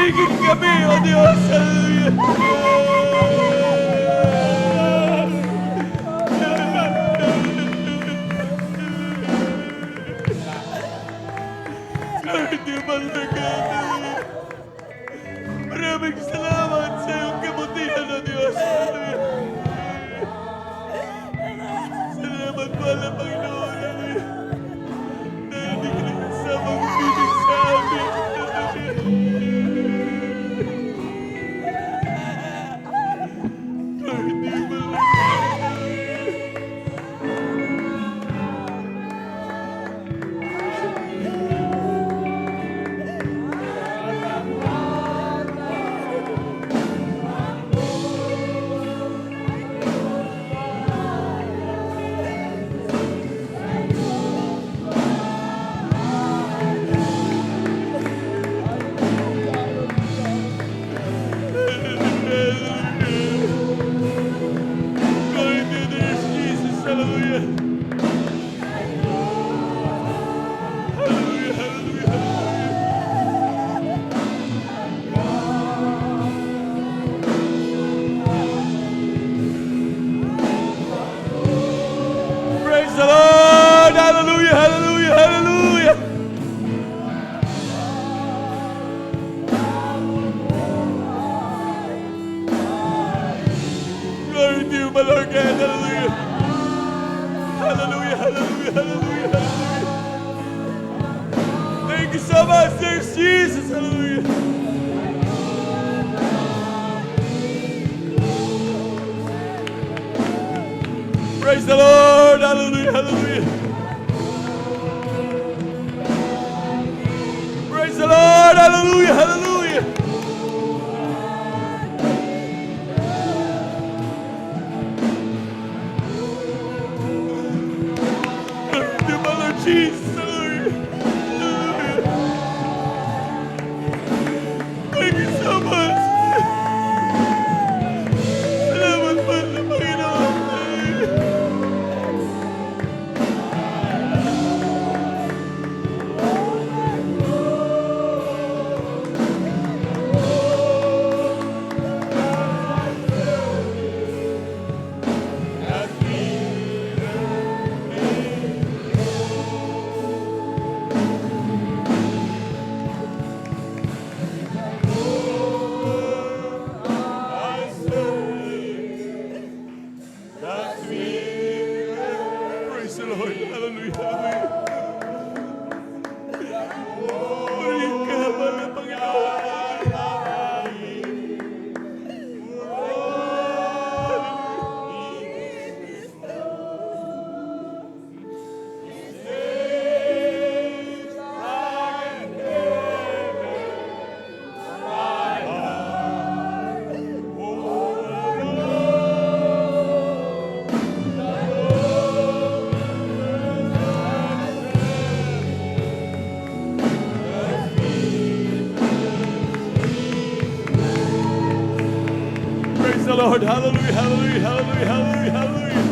Tumigil kami, O Diyos. Hallelujah. Lord, di ba, Lord God? Maraming salamat sa iyong kabutihan, O Diyos. Salamat, mahal na Panginoon. Dahil di ka nagsasamang bibig sa amin. Lord, di ba, Glory to this Jesus. Hallelujah. Hallelujah. Hallelujah. Praise the Lord. Hallelujah. Hallelujah. Hallelujah. Glory to you, my Lord God. Hallelujah. Hallelujah. Hallelujah. Hallelujah. Hallelujah. Thank you so much, dear Jesus. Hallelujah. Praise the Lord. Hallelujah. Hallelujah. Praise the Lord. Hallelujah. Hallelujah. Glory to my Lord Jesus. Hallelujah. Hallelujah. Thank you so much. Salamat, mahal na Panginoon. Praise the Lord. Hallelujah. Hallelujah. Purihin ka, mahal na Panginoon. Praise the Lord. Hallelujah. Hallelujah. Hallelujah. Hallelujah. Hallelujah.